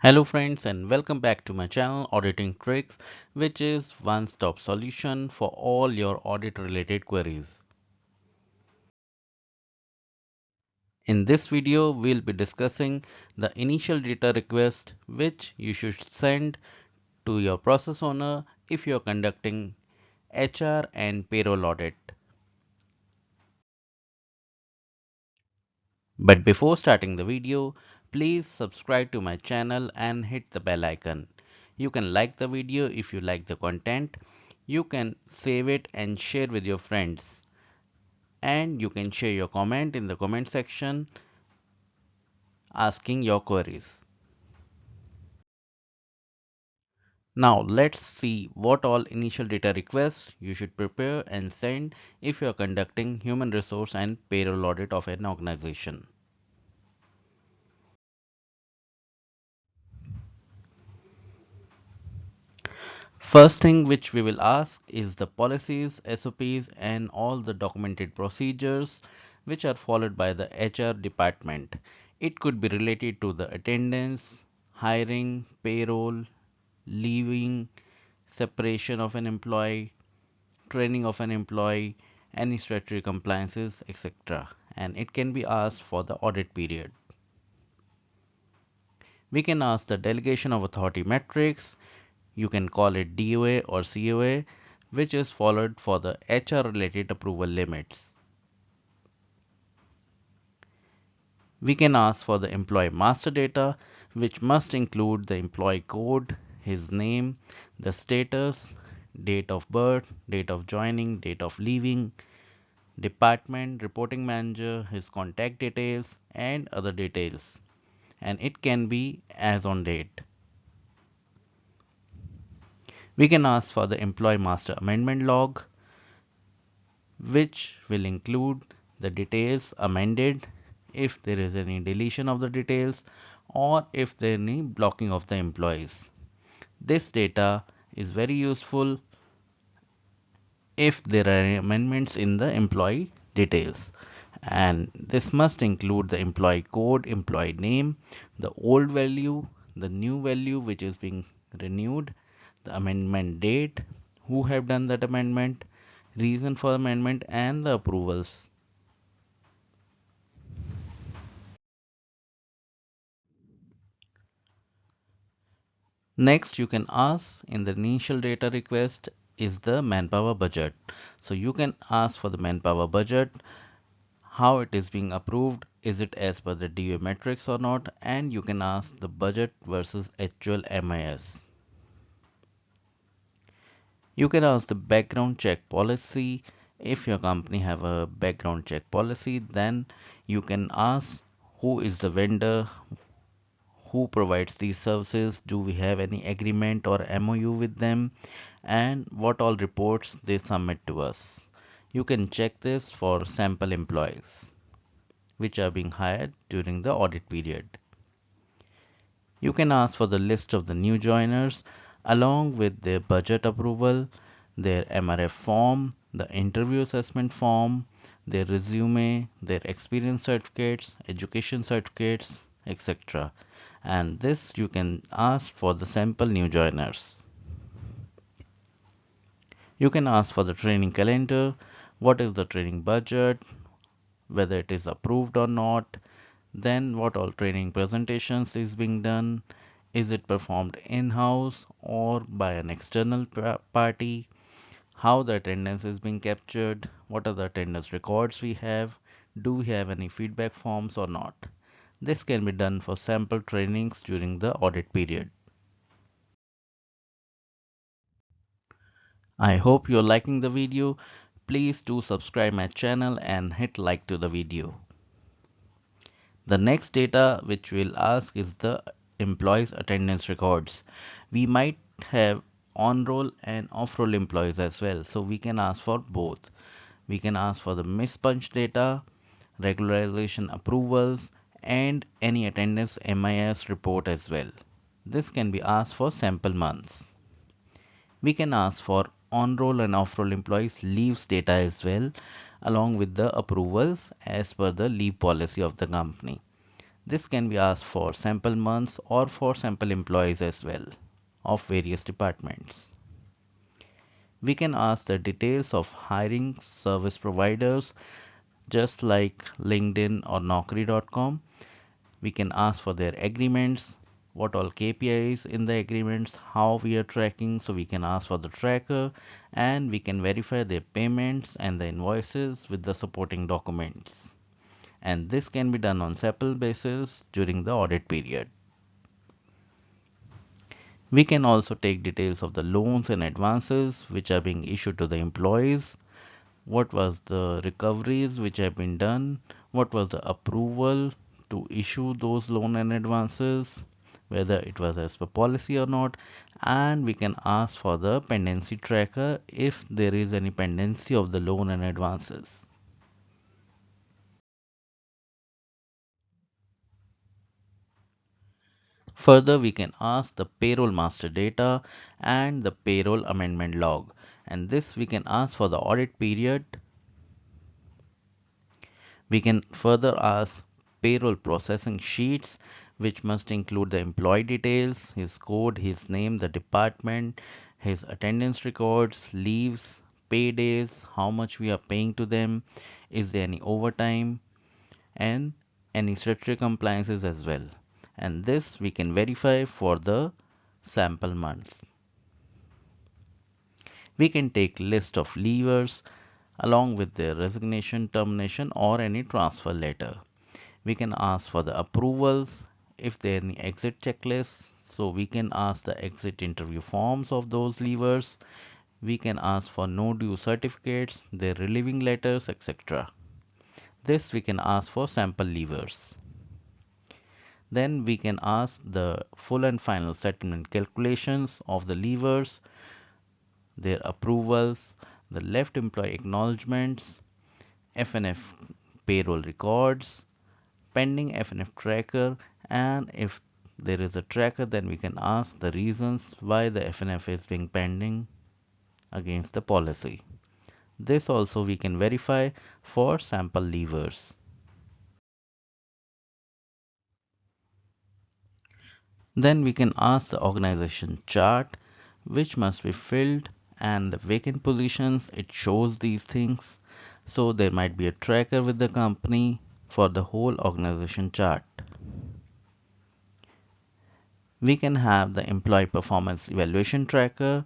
Hello friends and welcome back to my channel Auditing Tricks, which is one-stop solution for all your audit related queries. In this video, we'll be discussing the initial data request which you should send to your process owner if you're conducting HR and payroll audit. But before starting the video, please subscribe to my channel and hit the bell icon. You can like the video if you like the content. You can save it and share with your friends. And you can share your comment in the comment section asking your queries. Now let's see what all initial data requests you should prepare and send if you are conducting human resource and payroll audit of an organization. First thing which we will ask is the policies, SOPs and all the documented procedures which are followed by the HR department. It could be related to the attendance, hiring, payroll, leaving, separation of an employee, training of an employee, any statutory compliances, etc. And it can be asked for the audit period. We can ask the delegation of authority metrics. You can call it DOA or COA, which is followed for the HR related approval limits. We can ask for the employee master data, which must include the employee code, his name, the status, date of birth, date of joining, date of leaving, department, reporting manager, his contact details, and other details. And it can be as on date. We can ask for the employee master amendment log, which will include the details amended, if there is any deletion of the details, or if there is any blocking of the employees. This data is very useful if there are amendments in the employee details. And this must include the employee code, employee name, the old value, the new value which is being renewed, the amendment date, who have done that amendment, reason for amendment and the approvals. Next, you can ask in the initial data request is the manpower budget. So you can ask for the manpower budget, how it is being approved, is it as per the DOA metrics or not, and you can ask the budget versus actual MIS. You can ask the background check policy. If your company have a background check policy, then you can ask who is the vendor, who provides these services, do we have any agreement or MOU with them, and what all reports they submit to us. You can check this for sample employees which are being hired during the audit period. You can ask for the list of the new joiners along with their budget approval, their MRF form, the interview assessment form, their resume, their experience certificates, education certificates, etc. And this you can ask for the sample new joiners. You can ask for the training calendar, what is the training budget, whether it is approved or not, then what all training presentations is being done, is it performed in-house or by an external party, how the attendance is being captured, what are the attendance records we have, do we have any feedback forms or not. This can be done for sample trainings during the audit period. I hope you're liking the video. Please do subscribe my channel and hit like to the video. The next data which we'll ask is the employees attendance records. We might have on-roll and off-roll employees as well, so we can ask for both. We can ask for the miss punch data, regularization approvals, and any attendance MIS report as well. This can be asked for sample months. We can ask for on-roll and off-roll employees leaves data as well, along with the approvals as per the leave policy of the company. This can be asked for sample months or for sample employees as well of various departments. We can ask the details of hiring service providers just like LinkedIn or Naukri.com. We can ask for their agreements, what all KPIs in the agreements, how we are tracking, so we can ask for the tracker, and we can verify their payments and the invoices with the supporting documents. And this can be done on sample basis during the audit period. We can also take details of the loans and advances which are being issued to the employees. What was the recoveries which have been done? What was the approval to issue those loan and advances? Whether it was as per policy or not. And we can ask for the pendency tracker if there is any pendency of the loan and advances. Further, we can ask the payroll master data and the payroll amendment log. And this we can ask for the audit period. We can further ask payroll processing sheets, which must include the employee details, his code, his name, the department, his attendance records, leaves, pay days, how much we are paying to them, is there any overtime, and any statutory compliances as well. And this we can verify for the sample months. We can take list of leavers along with their resignation, termination, or any transfer letter. We can ask for the approvals if there are any exit checklists. So we can ask the exit interview forms of those leavers. We can ask for no due certificates, their relieving letters, etc. This we can ask for sample leavers. Then we can ask the full and final settlement calculations of the leavers, their approvals, the left employee acknowledgements, F&F payroll records, pending F&F tracker, and if there is a tracker, then we can ask the reasons why the F&F is being pending against the policy. This also we can verify for sample leavers. Then we can ask the organization chart which must be filled, and the vacant positions, it shows these things. So there might be a tracker with the company for the whole organization chart. We can have the employee performance evaluation tracker,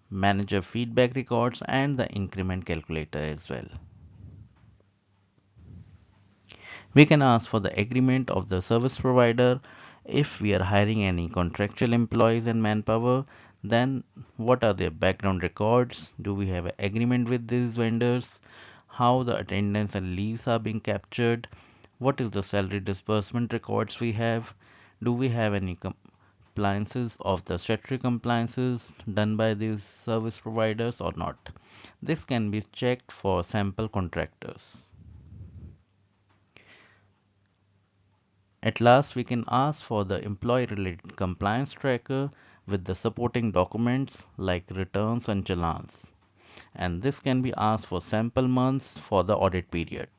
manager feedback records, and the increment calculator as well. We can ask for the agreement of the service provider. If we are hiring any contractual employees and manpower, then what are their background records? Do we have an agreement with these vendors? How the attendance and leaves are being captured? What is the salary disbursement records we have? Do we have any compliances of the statutory compliances done by these service providers or not? This can be checked for sample contractors. At last, we can ask for the employee related compliance tracker with the supporting documents like returns and challans. And this can be asked for sample months for the audit period.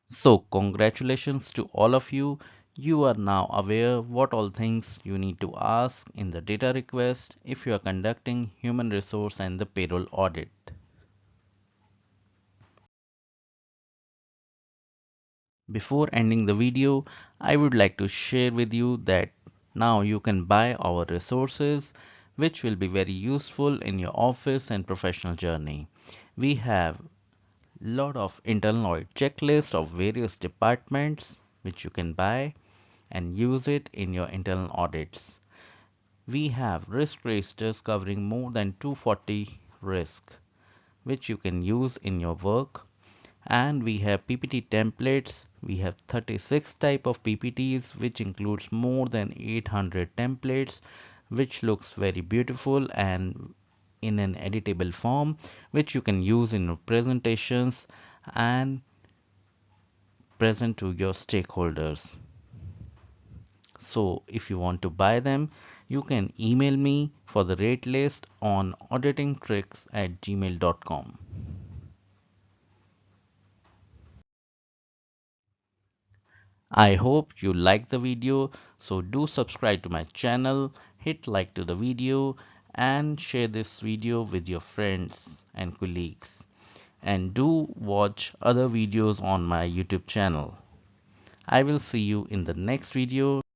So, congratulations to all of you. You are now aware what all things you need to ask in the data request if you are conducting human resource and the payroll audit. Before ending the video, I would like to share with you that now you can buy our resources which will be very useful in your office and professional journey. We have lot of internal audit checklist of various departments which you can buy and use it in your internal audits. We have risk registers covering more than 240 risk which you can use in your work, and we have PPT templates. We have 36 type of PPTs which includes more than 800 templates which looks very beautiful and in an editable form which you can use in your presentations and present to your stakeholders. So if you want to buy them, you can email me for the rate list on auditingtricks@gmail.com. I hope you liked the video, so do subscribe to my channel, hit like to the video and share this video with your friends and colleagues. And do watch other videos on my YouTube channel. I will see you in the next video.